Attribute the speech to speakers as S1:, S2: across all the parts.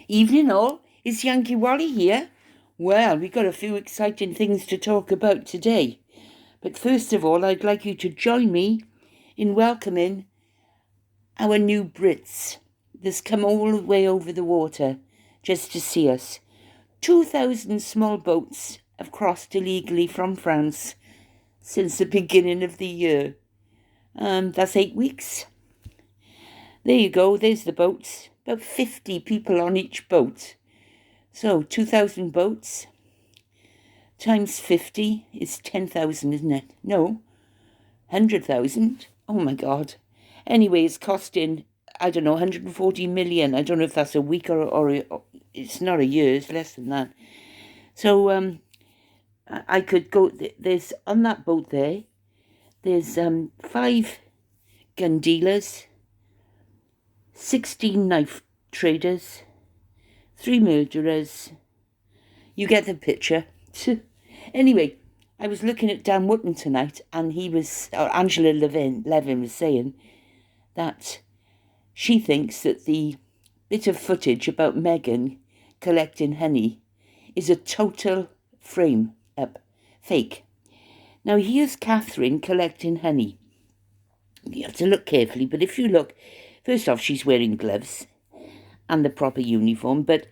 S1: Evening all, it's Yankee Wally here. Well, we've got a few exciting things to talk about today. But first of all, I'd like you to join me in welcoming our new Brits that's come all the way over the water just to see us. 2,000 small boats have crossed illegally from France since the beginning of the year. That's 8 weeks. There you go, there's the boats. About 50 people on each boat. So 2,000 boats times 50 is 10,000, isn't it? No, 100,000. Oh my God. Anyway, it's costing, I don't know, 140 million. I don't know if that's a week or it's not a year, it's less than that. So I could go, there's on that boat there's 5 gun dealers, 16 knife traders, 3 murderers. You get the picture. Anyway, I was looking at Dan Wootton tonight, and Angela Levin was saying that she thinks that the bit of footage about Meghan collecting honey is a total frame-up, fake. Now, here's Catherine collecting honey. You have to look carefully, but if you look, first off, she's wearing gloves and the proper uniform, but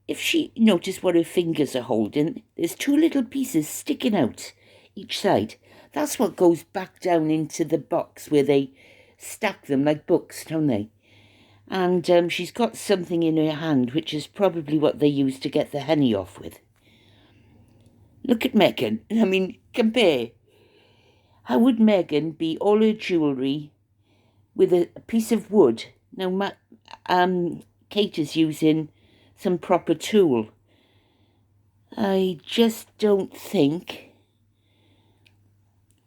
S1: if she notice what her fingers are holding, there's 2 little pieces sticking out each side. That's what goes back down into the box where they stack them like books, don't they? And she's got something in her hand, which is probably what they use to get the honey off with. Look at Meghan. I mean, compare. How would Meghan be all her jewellery with a piece of wood? Now, Kate is using some proper tool. I just don't think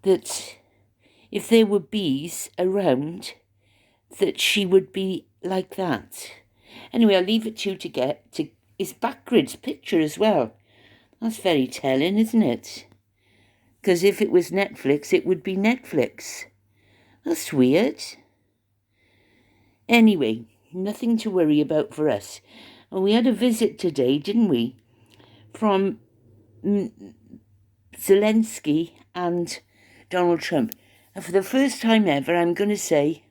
S1: that if there were bees around that she would be like that. Anyway, I'll leave it to you to get to his backwards picture as well. That's very telling, isn't it? Because if it was Netflix, it would be Netflix. That's weird. Anyway, nothing to worry about for us. And we had a visit today, didn't we? From Zelensky and Donald Trump. And for the first time ever, I'm going to say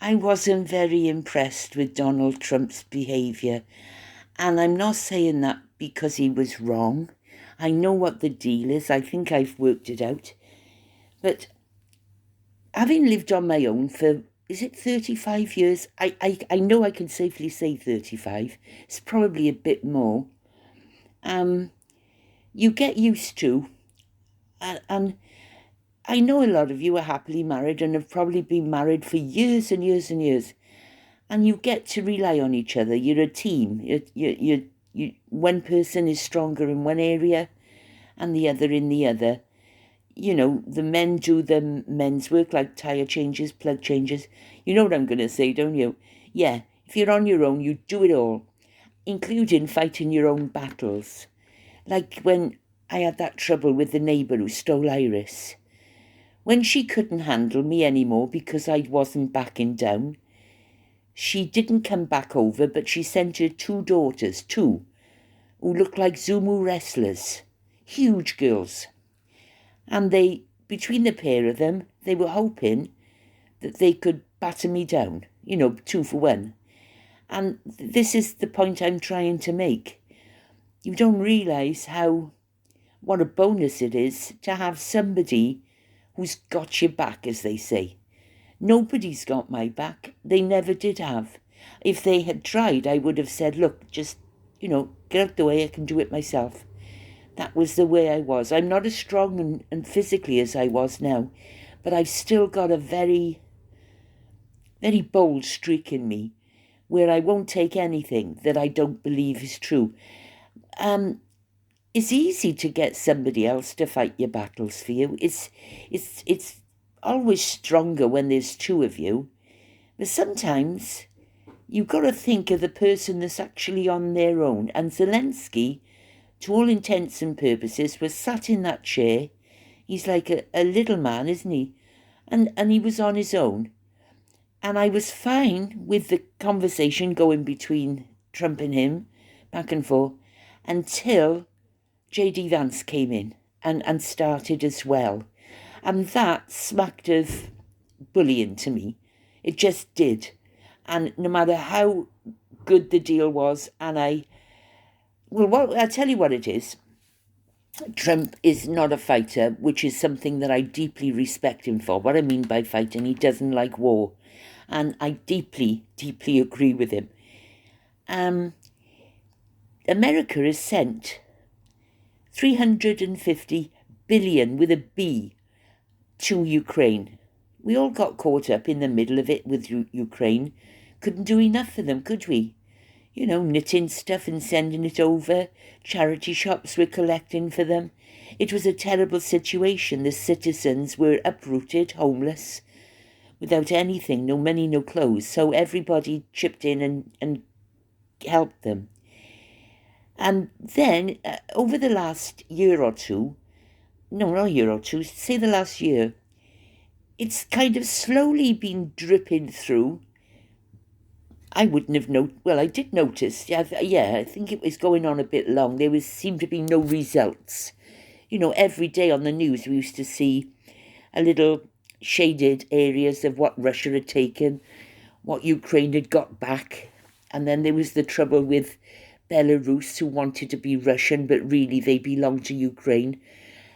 S1: I wasn't very impressed with Donald Trump's behaviour. And I'm not saying that because he was wrong. I know what the deal is. I think I've worked it out. But having lived on my own for, is it 35 years? I know I can safely say 35. It's probably a bit more. You get used to, and I know a lot of you are happily married and have probably been married for years and years and years. And you get to rely on each other. You're a team. You one person is stronger in one area and the other in the other. You know, the men do the men's work, like tyre changes, plug changes. You know what I'm going to say, don't you? Yeah, if you're on your own, you do it all, including fighting your own battles. Like when I had that trouble with the neighbour who stole Iris. When she couldn't handle me anymore because I wasn't backing down, she didn't come back over, but she sent her 2 daughters, who looked like Sumo wrestlers, huge girls. And they, between the pair of them, they were hoping that they could batter me down, 2 for 1. And this is the point I'm trying to make. You don't realise what a bonus it is to have somebody who's got your back, as they say. Nobody's got my back. They never did have. If they had tried, I would have said, look, just, get out the way, I can do it myself. That was the way I was. I'm not as strong and physically as I was now, but I've still got a very, very bold streak in me where I won't take anything that I don't believe is true. It's easy to get somebody else to fight your battles for you. It's always stronger when there's 2 of you. But sometimes you've got to think of the person that's actually on their own. And Zelensky, to all intents and purposes, was sat in that chair. He's like a little man, isn't he? And he was on his own. And I was fine with the conversation going between Trump and him, back and forth, until J.D. Vance came in and started as well. And that smacked of bullying to me. It just did. And no matter how good the deal was, and I'll tell you what it is. Trump is not a fighter, which is something that I deeply respect him for. What I mean by fighting, he doesn't like war. And I deeply, deeply agree with him. America has sent 350 billion with a B to Ukraine. We all got caught up in the middle of it with Ukraine. Couldn't do enough for them, could we? You know, knitting stuff and sending it over. Charity shops were collecting for them. It was a terrible situation. The citizens were uprooted, homeless, without anything, no money, no clothes. So everybody chipped in and helped them. And then, over the last year or two, no, not a year or two, say the last year, it's kind of slowly been dripping through. I wouldn't have I did notice. Yeah, I think it was going on a bit long. There seemed to be no results. You know, every day on the news we used to see a little shaded areas of what Russia had taken, what Ukraine had got back. And then there was the trouble with Belarus, who wanted to be Russian, but really they belonged to Ukraine.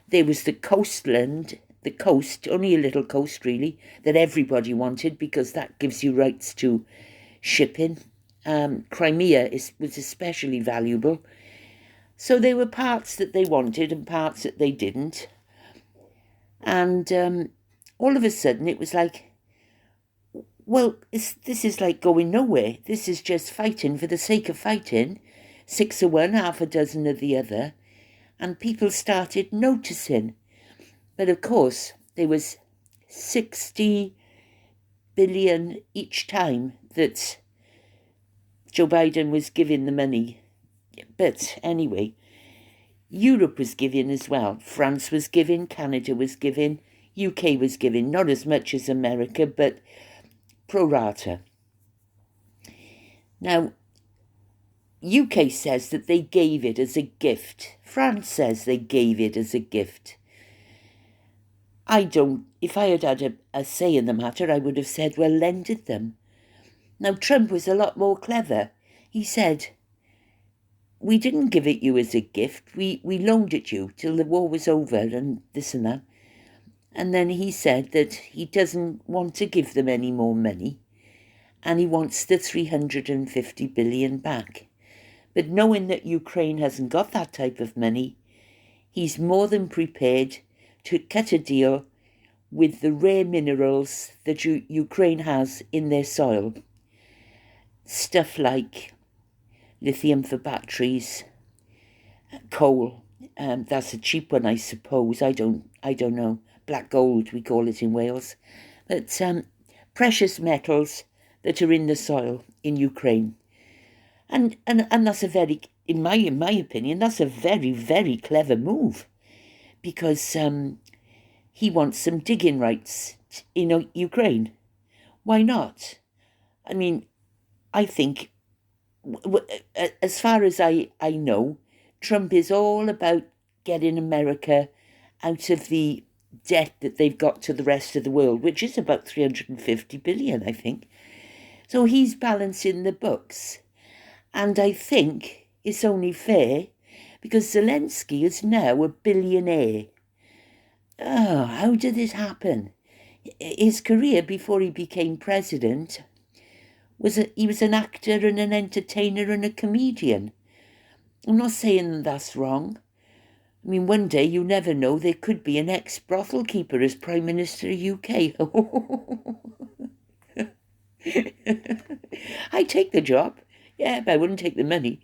S1: There was the coast, only a little coast really, that everybody wanted because that gives you rights to shipping. Crimea was especially valuable. So there were parts that they wanted and parts that they didn't. And all of a sudden it was like, well, this is like going nowhere. This is just fighting for the sake of fighting. 6 of one, half a dozen of the other. And people started noticing. But of course, there was 60 billion each time that Joe Biden was giving the money. But anyway, Europe was giving as well. France was giving, Canada was giving, UK was giving, not as much as America, but pro rata. Now, UK says that they gave it as a gift. France says they gave it as a gift. If I had had a say in the matter, I would have said, well, lend it them. Now, Trump was a lot more clever. He said, we didn't give it you as a gift. We loaned it you till the war was over and this and that. And then he said that he doesn't want to give them any more money and he wants the 350 billion back. But knowing that Ukraine hasn't got that type of money, he's more than prepared to cut a deal with the rare minerals that Ukraine has in their soil. Stuff like lithium for batteries, coal, that's a cheap one, I suppose. I don't know. Black gold, we call it in Wales. But precious metals that are in the soil in Ukraine. And that's a very, in my opinion, that's a very, very clever move. Because he wants some digging rights in Ukraine. Why not? I mean, I think, as far as I know, Trump is all about getting America out of the debt that they've got to the rest of the world, which is about 350 billion, I think. So he's balancing the books. And I think it's only fair because Zelensky is now a billionaire. Oh, how did this happen? His career before he became president he was an actor and an entertainer and a comedian. I'm not saying that's wrong. I mean, one day, you never know, there could be an ex-brothel keeper as Prime Minister of UK. I'd take the job. Yeah, but I wouldn't take the money.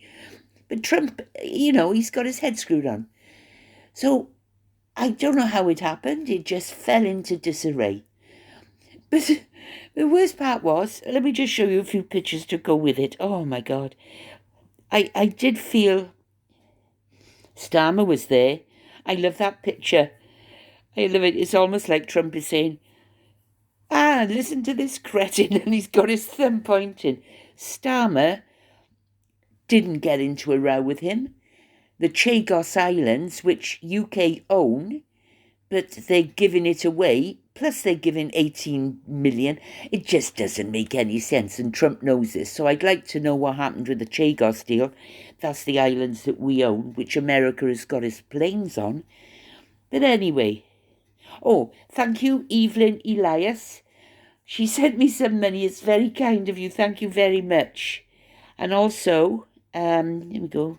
S1: But Trump, he's got his head screwed on. So I don't know how it happened. It just fell into disarray. But the worst part was, let me just show you a few pictures to go with it. Oh, my God. I did feel Starmer was there. I love that picture. I love it. It's almost like Trump is saying, listen to this cretin, and he's got his thumb pointing. Starmer didn't get into a row with him. The Chagos Islands, which UK own, but they're giving it away, plus they're giving 18 million. It just doesn't make any sense, and Trump knows this. So I'd like to know what happened with the Chagos deal. That's the islands that we own, which America has got its planes on. But anyway. Oh, thank you, Evelyn Elias. She sent me some money. It's very kind of you. Thank you very much. And also, here we go.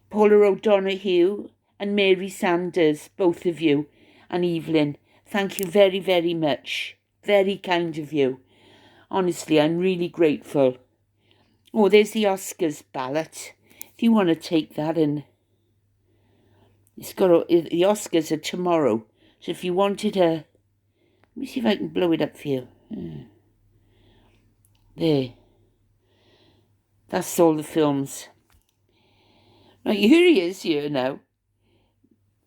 S1: Paula O'Donoghue and Mary Sanders, both of you, and Evelyn, thank you very, very much. Very kind of you. Honestly, I'm really grateful. Oh, there's the Oscars ballot. If you want to take that, and the Oscars are tomorrow. So if you wanted a, let me see if I can blow it up for you. There. That's all the films. Now, here he is here now.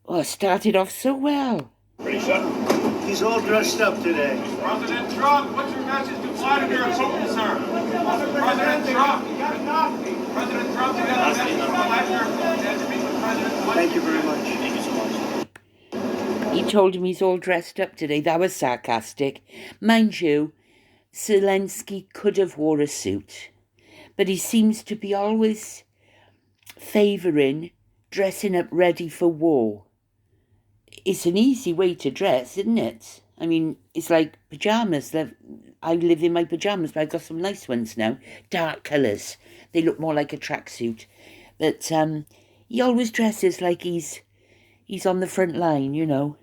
S1: Oh, started off so well.
S2: Ready, son? He's all dressed up today.
S3: President Trump, what's your message to Vladimir Putin, sir? President Trump. President Trump, you have a message to Vladimir Putin.
S2: Thank you very much. Thank you so much.
S1: He told him he's all dressed up today. That was sarcastic. Mind you, Zelensky could have wore a suit, but he seems to be always favouring dressing up ready for war. It's an easy way to dress, isn't it? I mean, it's like pyjamas. I live in my pyjamas, but I've got some nice ones now. Dark colours. They look more like a tracksuit. But he always dresses like he's on the front line, you know.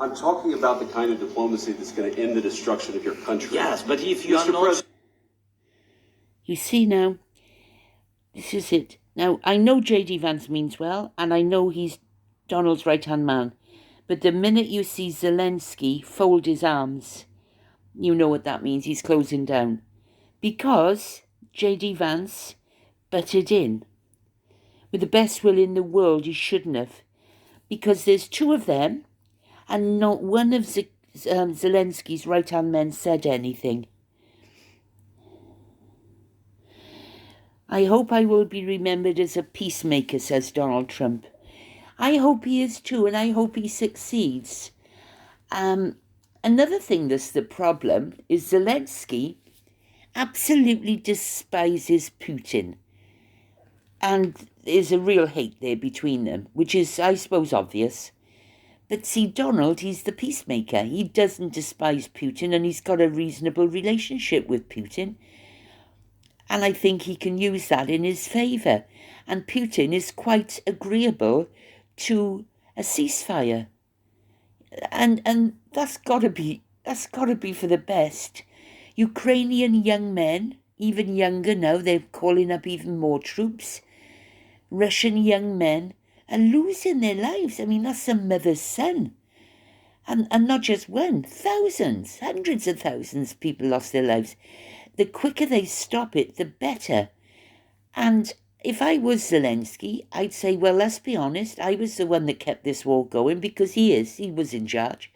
S4: I'm talking about the kind of diplomacy that's going to end the destruction of your country.
S5: Yes, but if you are
S4: Mr.
S5: not...
S4: President.
S1: You see now, this is it. Now, I know J.D. Vance means well, and I know he's Donald's right-hand man. But the minute you see Zelensky fold his arms, you know what that means. He's closing down. Because J.D. Vance butted in. With the best will in the world, he shouldn't have. Because there's two of them, and not one of Zelensky's right-hand men said anything. I hope I will be remembered as a peacemaker, says Donald Trump. I hope he is too, and I hope he succeeds. Another thing that's the problem is Zelensky absolutely despises Putin. And there's a real hate there between them, which is, I suppose, obvious. But see, Donald, he's the peacemaker. He doesn't despise Putin, and he's got a reasonable relationship with Putin. And I think he can use that in his favour. And Putin is quite agreeable to a ceasefire. And that's gotta be for the best. Ukrainian young men, even younger now, they're calling up even more troops. Russian young men are losing their lives. I mean, that's a mother's son. And not just one, thousands, hundreds of thousands of people lost their lives. The quicker they stop it, the better. And if I was Zelensky, I'd say, well, let's be honest, I was the one that kept this war going because he was in charge.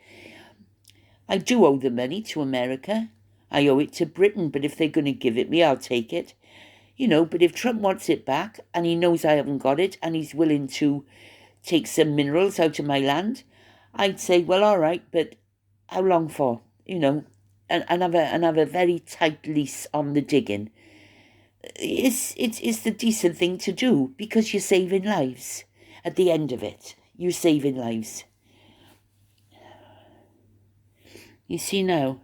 S1: I do owe the money to America. I owe it to Britain, but if they're going to give it me, I'll take it. You know, but if Trump wants it back and he knows I haven't got it and he's willing to take some minerals out of my land, I'd say, well, all right, but how long for? You know, and have a very tight lease on the digging. It's the decent thing to do because you're saving lives. At the end of it, you're saving lives. You see now.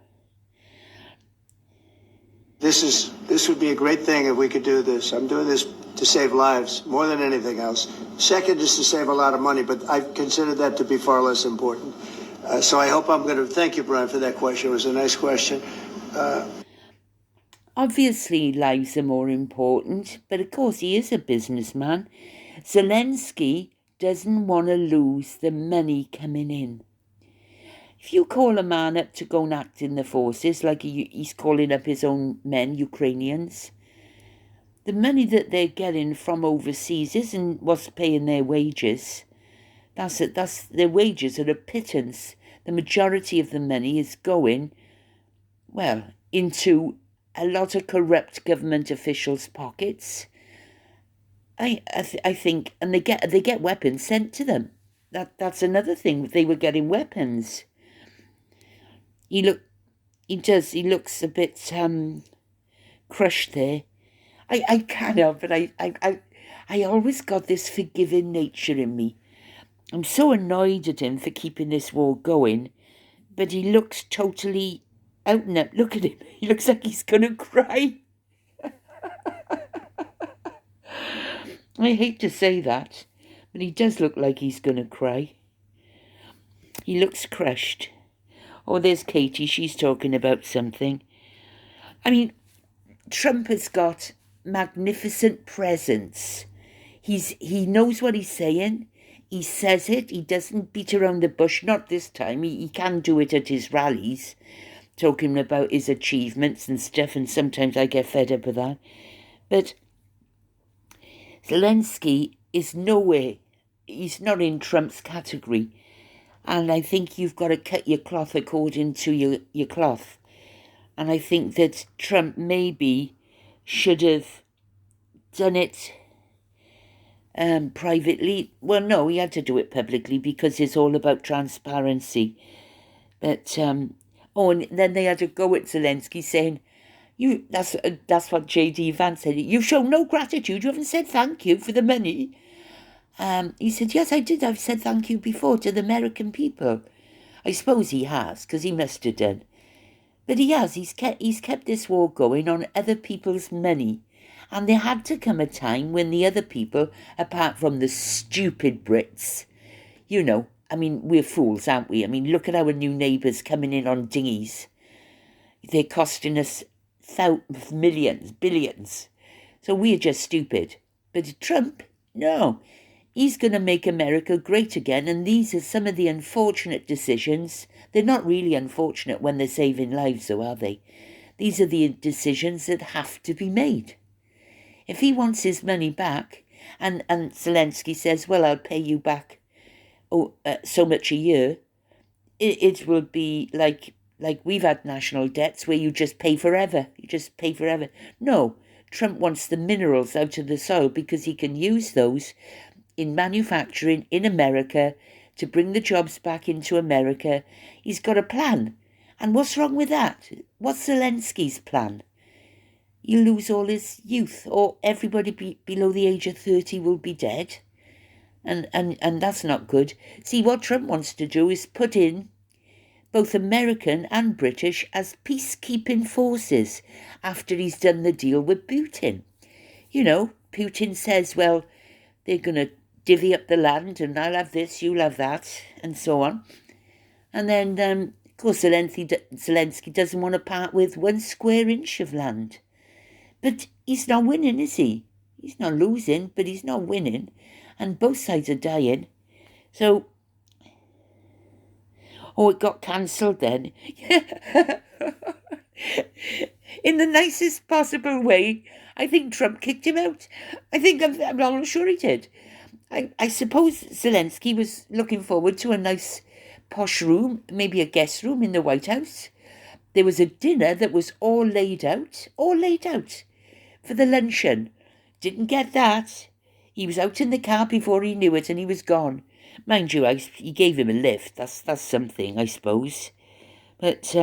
S6: This would be a great thing if we could do this. I'm doing this to save lives more than anything else. Second is to save a lot of money, but I consider that to be far less important. So I hope I'm going to thank you, Brian, for that question. It was a nice question.
S1: Obviously, lives are more important, but of course he is a businessman. Zelensky doesn't want to lose the money coming in. If you call a man up to go and act in the forces, like he's calling up his own men, Ukrainians, the money that they're getting from overseas isn't what's paying their wages. That's their wages are a pittance. The majority of the money is going, well, into a lot of corrupt government officials' pockets. I think, and they get weapons sent to them. That's another thing. They were getting weapons. He looks a bit crushed there. I can't help it. I always got this forgiving nature in me. I'm so annoyed at him for keeping this war going, but he looks totally out and up. Look at him. He looks like he's gonna cry. I hate to say that, but he does look like he's gonna cry. He looks crushed. Oh, there's Katie. She's talking about something. I mean, Trump has got magnificent presence. He knows what he's saying. He says it. He doesn't beat around the bush. Not this time. He can do it at his rallies, talking about his achievements and stuff, and sometimes I get fed up with that. But Zelensky is nowhere. He's not in Trump's category. And I think you've got to cut your cloth according to your cloth. And I think that Trump maybe should have done it privately. Well, no, he had to do it publicly because it's all about transparency. But, and then they had to go at Zelensky saying, that's what J.D. Vance said. You've shown no gratitude. You haven't said thank you for the money. He said, yes, I did. I've said thank you before to the American people. I suppose he has, because he must have done. But he has. He's kept this war going on other people's money. And there had to come a time when the other people, apart from the stupid Brits, I mean, we're fools, aren't we? I mean, look at our new neighbours coming in on dinghies. They're costing us millions, billions. So we're just stupid. But Trump, no. He's going to make America great again, and these are some of the unfortunate decisions. They're not really unfortunate when they're saving lives, though, are they? These are the decisions that have to be made. If he wants his money back, and Zelensky says, well, I'll pay you back so much a year, it will be like we've had national debts where you just pay forever. You just pay forever. No, Trump wants the minerals out of the soil because he can use those in manufacturing in America to bring the jobs back into America. He's got a plan. And what's wrong with that? What's Zelensky's plan? He'll lose all his youth, or everybody below the age of 30 will be dead. And that's not good. See, what Trump wants to do is put in both American and British as peacekeeping forces after he's done the deal with Putin. Putin says, well, they're going to divvy up the land and I'll have this, you'll have that, and so on. And then, of course, Zelensky doesn't want to part with 1 square inch of land. But he's not winning, is he? He's not losing, but he's not winning. And both sides are dying. So, it got cancelled then. In the nicest possible way, I think Trump kicked him out. I'm not sure he did. I suppose Zelensky was looking forward to a nice posh room, maybe a guest room in the White House. There was a dinner that was all laid out for the luncheon. Didn't get that. He was out in the car before he knew it and he was gone. Mind you, he gave him a lift. That's something, I suppose. But,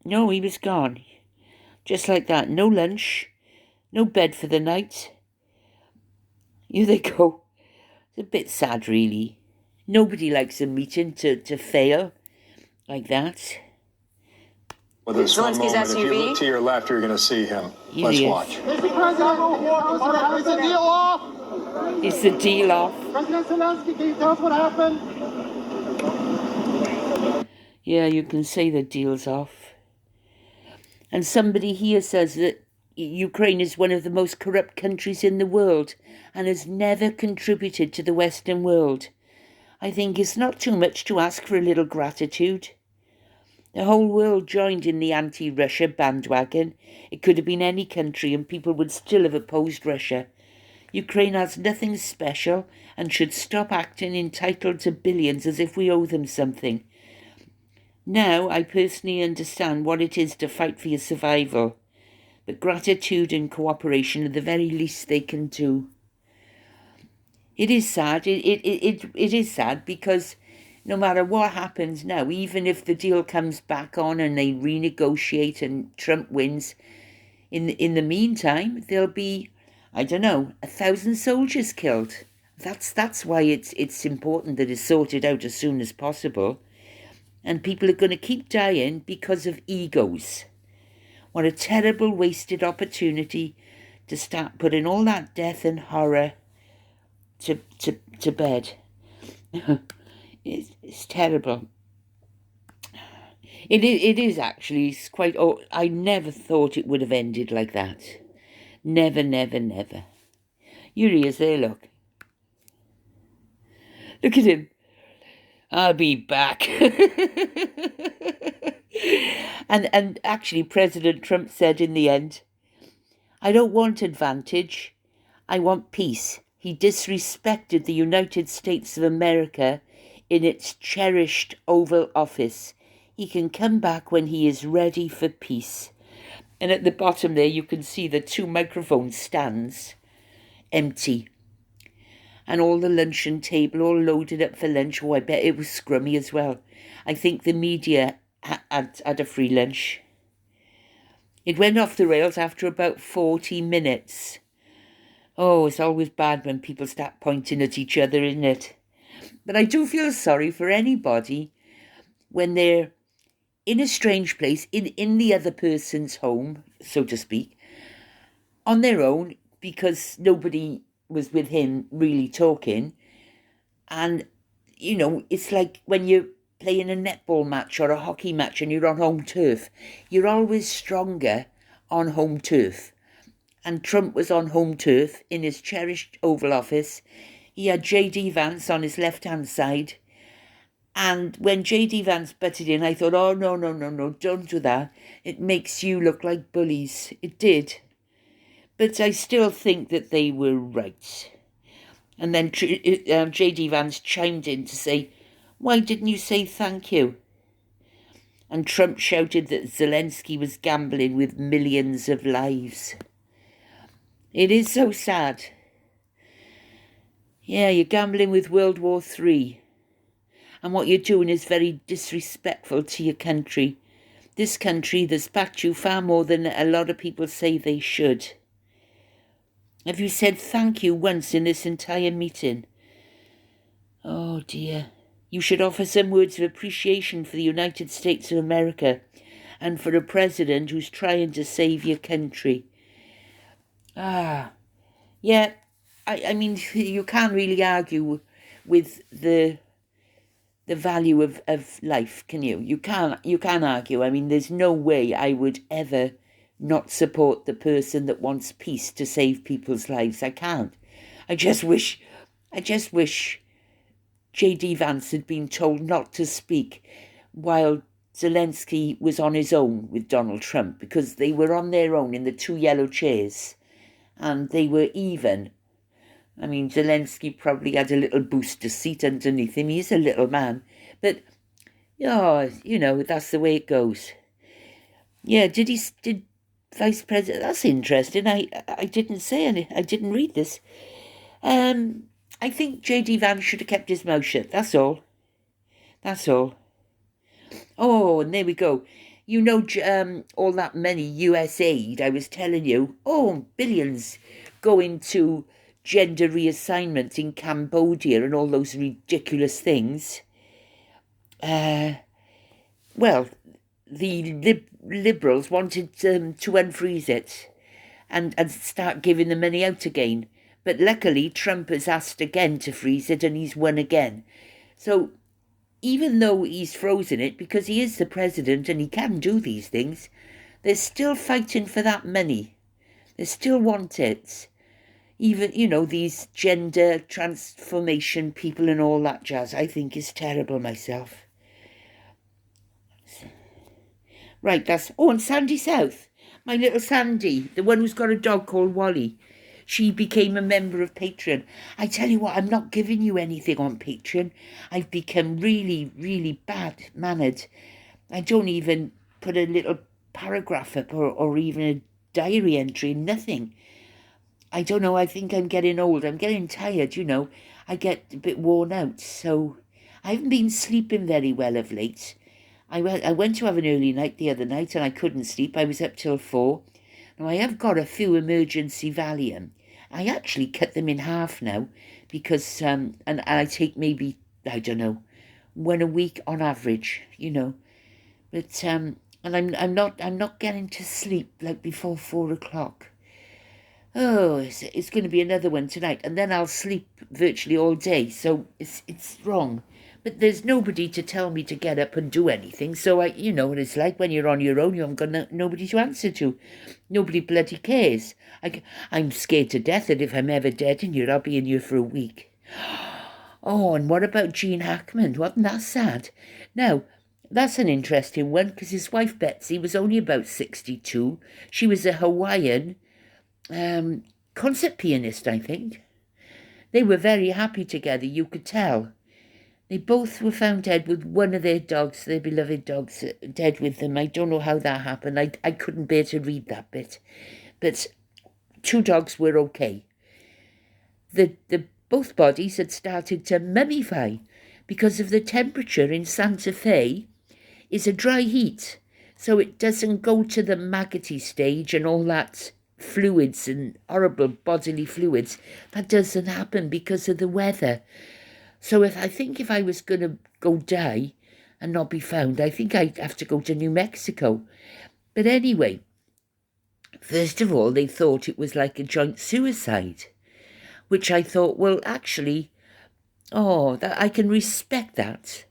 S1: no, he was gone. Just like that. No lunch. No bed for the night. Here they go. It's a bit sad, really. Nobody likes a meeting to fail like that.
S5: With this one moment, if you look to your left, you're going to see him. Let's watch.
S7: Is the president is the deal off?
S1: Is the deal off?
S7: President Zelensky, can you tell us what happened?
S1: Yeah, you can say the deal's off. And somebody here says that Ukraine is one of the most corrupt countries in the world and has never contributed to the Western world. I think it's not too much to ask for a little gratitude. The whole world joined in the anti-Russia bandwagon. It could have been any country and people would still have opposed Russia. Ukraine has nothing special and should stop acting entitled to billions as if we owe them something. Now I personally understand what it is to fight for your survival. But gratitude and cooperation are the very least they can do. It is sad. It is sad because no matter what happens now, even if the deal comes back on and they renegotiate and Trump wins, in the meantime, there'll be, I don't know, 1,000 soldiers killed. That's why it's important that it's sorted out as soon as possible. And people are going to keep dying because of egos. What a terrible wasted opportunity to start putting all that death and horror to bed. It's terrible. It is actually. It's quite. Oh, I never thought it would have ended like that. Never, never, never. Here he is there, look. Look at him. I'll be back. And actually, President Trump said in the end, I don't want advantage. I want peace. He disrespected the United States of America in its cherished Oval Office. He can come back when he is ready for peace. And at the bottom there, you can see the 2 microphone stands empty. And all the luncheon table all loaded up for lunch. Oh, I bet it was scrummy as well. I think the media had a free lunch. It went off the rails after about 40 minutes. Oh, it's always bad when people start pointing at each other, isn't it? But I do feel sorry for anybody when they're in a strange place, in the other person's home, so to speak, on their own, because nobody was with him really talking. And, you know, it's like when you're playing a netball match or a hockey match and you're on home turf, you're always stronger on home turf. And Trump was on home turf in his cherished Oval Office. He had J.D. Vance on his left-hand side. And when J.D. Vance butted in, I thought, oh, no, don't do that. It makes you look like bullies. It did. But I still think that they were right. And then J.D. Vance chimed in to say, why didn't you say thank you? And Trump shouted that Zelensky was gambling with millions of lives. It is so sad. Yeah, you're gambling with World War III. And what you're doing is very disrespectful to your country. This country that's backed you far more than a lot of people say they should. Have you said thank you once in this entire meeting? Oh dear. You should offer some words of appreciation for the United States of America and for a president who's trying to save your country. Yeah, I mean, you can't really argue with the value of life, can you? You can't argue. I mean, there's no way I would ever not support the person that wants peace to save people's lives. I can't. I just wish J.D. Vance had been told not to speak while Zelensky was on his own with Donald Trump, because they were on their own in the 2 yellow chairs and they were even. I mean, Zelensky probably had a little booster seat underneath him. He's a little man. But, oh, you know, that's the way it goes. Yeah, did Vice President... That's interesting. I didn't say any. I didn't read this. I think J.D. Vance should have kept his mouth shut. That's all. That's all. Oh, and there we go. You know, all that money, US aid, I was telling you. Oh, billions going to gender reassignment in Cambodia and all those ridiculous things. Well, the Liberals wanted to unfreeze it and start giving the money out again. But luckily, Trump has asked again to freeze it and he's won again. So even though he's frozen it, because he is the president and he can do these things, they're still fighting for that money. They still want it. Even, you know, these gender transformation people and all that jazz, I think is terrible myself. Right, that's... Oh, and Sandy South. My little Sandy, the one who's got a dog called Wally. She became a member of Patreon. I tell you what, I'm not giving you anything on Patreon. I've become really, really bad-mannered. I don't even put a little paragraph up or even a diary entry, nothing. I don't know, I think I'm getting old. I'm getting tired, I get a bit worn out, so I haven't been sleeping very well of late. I went to have an early night the other night and I couldn't sleep. I was up till 4. Now, I have got a few emergency Valium. I actually cut them in half now because, and I take maybe, I don't know, 1 a week on average, But, and I'm not getting to sleep like before 4 o'clock. Oh, it's going to be another one tonight, and then I'll sleep virtually all day, so it's wrong. But there's nobody to tell me to get up and do anything, so you know what it's like when you're on your own. You haven't got nobody to answer to. Nobody bloody cares. I'm scared to death that if I'm ever dead in here, I'll be in here for a week. Oh, and what about Gene Hackman? Wasn't that sad? Now, that's an interesting one, because his wife Betsy was only about 62. She was a Hawaiian concert pianist, I think. They were very happy together, you could tell. They both were found dead with one of their dogs, their beloved dogs, dead with them. I don't know how that happened. I couldn't bear to read that bit. But 2 dogs were okay. Both bodies had started to mummify because of the temperature in Santa Fe is a dry heat. So it doesn't go to the maggoty stage and all that fluids and horrible bodily fluids. That doesn't happen because of the weather. So if I was going to go die and not be found, I think I'd have to go to New Mexico. But anyway, first of all, they thought it was like a joint suicide, which I thought, well, actually, I can respect that.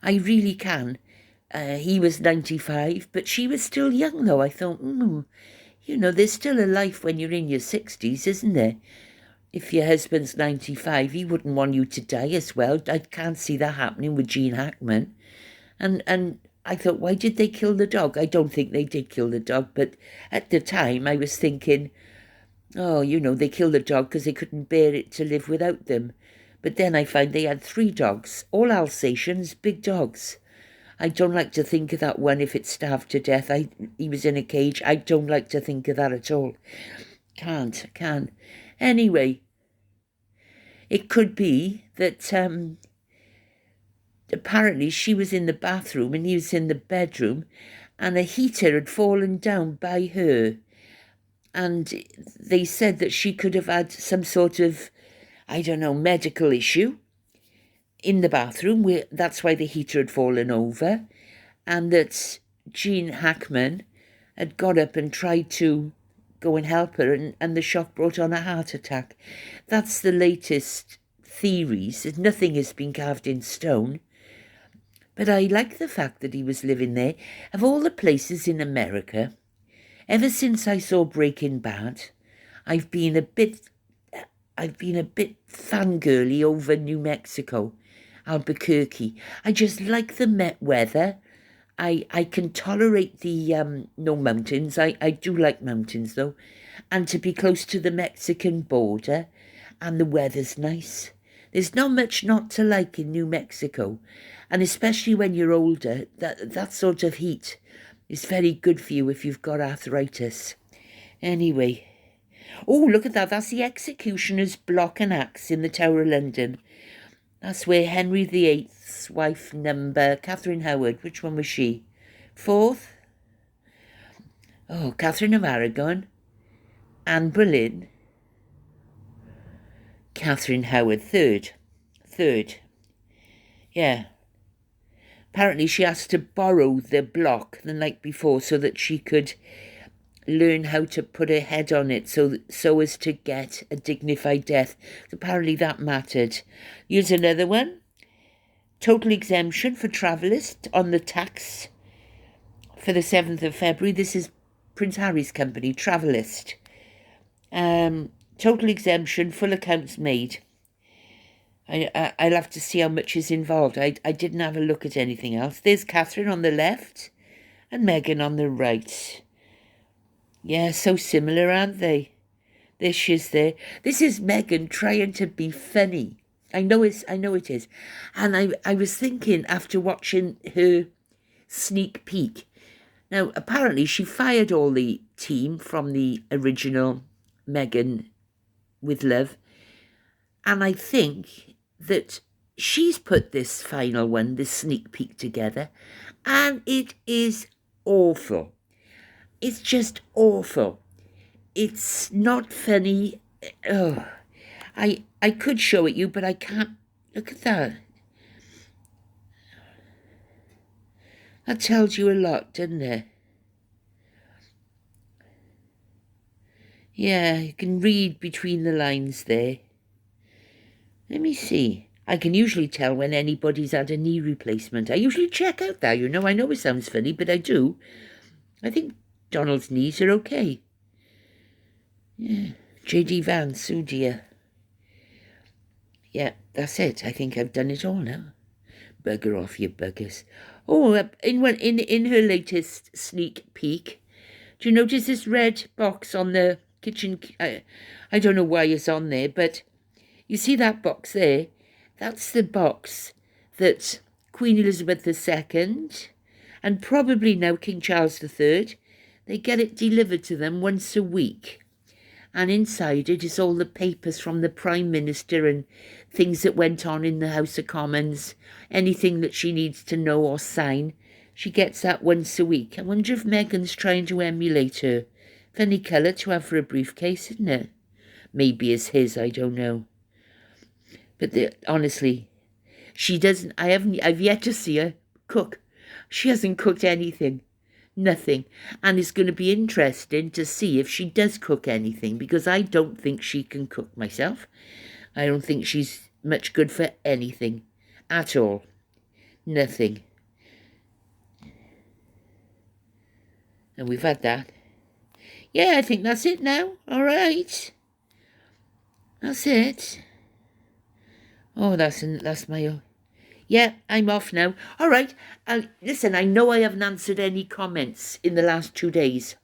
S1: I really can. He was 95, but she was still young, though. I thought, there's still a life when you're in your 60s, isn't there? If your husband's 95, he wouldn't want you to die as well. I can't see that happening with Gene Hackman. And I thought, why did they kill the dog? I don't think they did kill the dog, but at the time I was thinking, they killed the dog because they couldn't bear it to live without them. But then I find they had 3 dogs, all Alsatians, big dogs. I don't like to think of that one if it starved to death. He was in a cage. I don't like to think of that at all. Can't. Anyway, it could be that apparently she was in the bathroom and he was in the bedroom and a heater had fallen down by her. And they said that she could have had some sort of, medical issue in the bathroom. That's why the heater had fallen over. And that Gene Hackman had got up and tried to go and help her, and the shock brought on a heart attack. That's the latest theories. Nothing has been carved in stone. But I like the fact that he was living there. Of all the places in America, ever since I saw Breaking Bad, I've been a bit fangirly over New Mexico, Albuquerque. I just like the Met weather. I can tolerate the no mountains. I do like mountains though, and to be close to the Mexican border, and the weather's nice. There's not much not to like in New Mexico, and especially when you're older, that sort of heat is very good for you if you've got arthritis. Anyway, look at that. That's the executioner's block and axe in the Tower of London. That's where Henry VIII's wife number, Catherine Howard, which one was she? 4th? Catherine of Aragon, Anne Boleyn, Catherine Howard, 3rd. Yeah. Apparently she has to borrow the block the night before so that she could learn how to put her head on it so as to get a dignified death. Apparently that mattered. Here's another one. Total exemption for travellers on the tax for the 7th of February. This is Prince Harry's company, Travellist. Total exemption, full accounts made. I'll have to see how much is involved. I didn't have a look at anything else. There's Catherine on the left and Meghan on the right. Yeah, so similar, aren't they? There she is there. This is Meghan trying to be funny. I know it is. And I was thinking after watching her sneak peek, Now, apparently she fired all the team from the original Meghan with Love. And I think that she's put this final one, this sneak peek together. And it is awful. It's just awful. It's not funny. Oh, I could show it you, but I can't. Look at that. That tells you a lot, doesn't it? Yeah, you can read between the lines there. Let me see. I can usually tell when anybody's had a knee replacement. I usually check out that, you know. I know it sounds funny, but I do. I think Donald's knees are okay. Yeah. J.D. Vance, oh dear. Yeah, that's it. I think I've done it all now. Bugger off, you buggers. Oh, in her latest sneak peek, do you notice this red box on the kitchen? I don't know why it's on there, but you see that box there? That's the box that Queen Elizabeth II and probably now King Charles III, they get it delivered to them once a week. And inside it is all the papers from the Prime Minister and things that went on in the House of Commons, anything that she needs to know or sign. She gets that once a week. I wonder if Meghan's trying to emulate her. Funny colour to have for a briefcase, isn't it? Maybe it's his, I don't know. But honestly, she doesn't, I've yet to see her cook. She hasn't cooked anything. Nothing. And it's going to be interesting to see if she does cook anything, because I don't think she can cook myself. I don't think she's much good for anything at all. Nothing. And we've had that. Yeah, I think that's it now. All right. That's it. Oh, that's my... Yeah, I'm off now. All right. Listen, I know I haven't answered any comments in the last 2 days.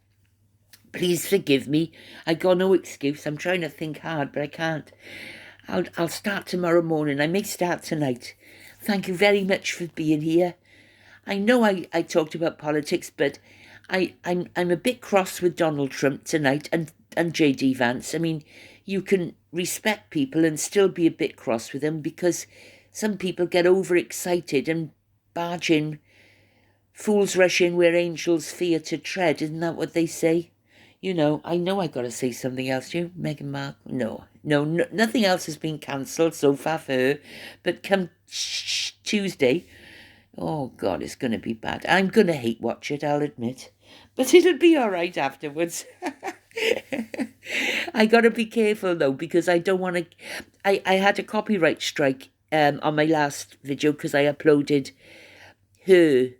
S1: Please forgive me. I got no excuse. I'm trying to think hard, but I can't. I'll start tomorrow morning. I may start tonight. Thank you very much for being here. I know I talked about politics, but I'm a bit cross with Donald Trump tonight and J.D. Vance. I mean, you can respect people and still be a bit cross with them, because some people get overexcited and barge in. Fools rush in where angels fear to tread. Isn't that what they say? You know I got to say something else. You, Meghan Markle? No, nothing else has been cancelled so far for her. But come Tuesday, oh God, it's going to be bad. I'm going to hate watch it, I'll admit. But it'll be all right afterwards. I got to be careful, though, because I don't want to... I had a copyright strike on my last video because I uploaded her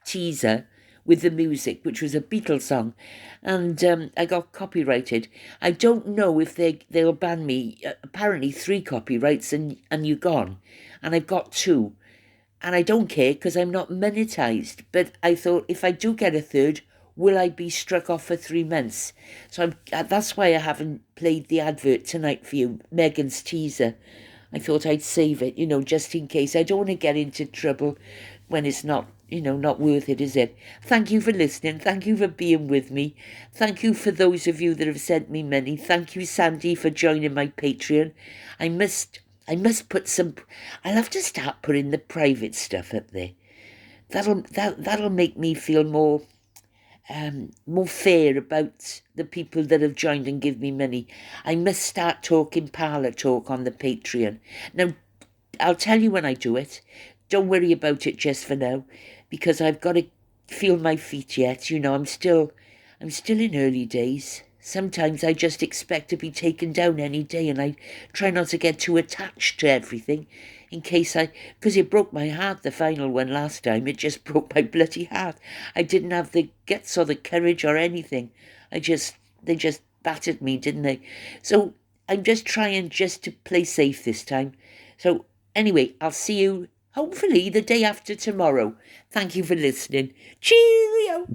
S1: teaser with the music, which was a Beatles song, and I got copyrighted. I don't know if they'll ban me. Apparently 3 copyrights and you're gone, and I've got 2, and I don't care because I'm not monetized. But I thought, if I do get a 3rd, will I be struck off for 3 months? So that's why I haven't played the advert tonight for you, Meghan's teaser. I thought I'd save it, just in case. I don't want to get into trouble when it's not, not worth it, is it? Thank you for listening. Thank you for being with me. Thank you for those of you that have sent me money. Thank you, Sandy, for joining my Patreon. I must put some... I'll have to start putting the private stuff up there. That'll make me feel more fair about the people that have joined and give me money. I must start talking parlour talk on the Patreon. Now, I'll tell you when I do it. Don't worry about it just for now, because I've got to feel my feet yet. I'm still in early days. Sometimes I just expect to be taken down any day, and I try not to get too attached to everything, in case because it broke my heart, the final one last time. It just broke my bloody heart. I didn't have the guts or the courage or anything. They just battered me, didn't they? So I'm just trying to play safe this time. So anyway, I'll see you hopefully the day after tomorrow. Thank you for listening. Cheerio!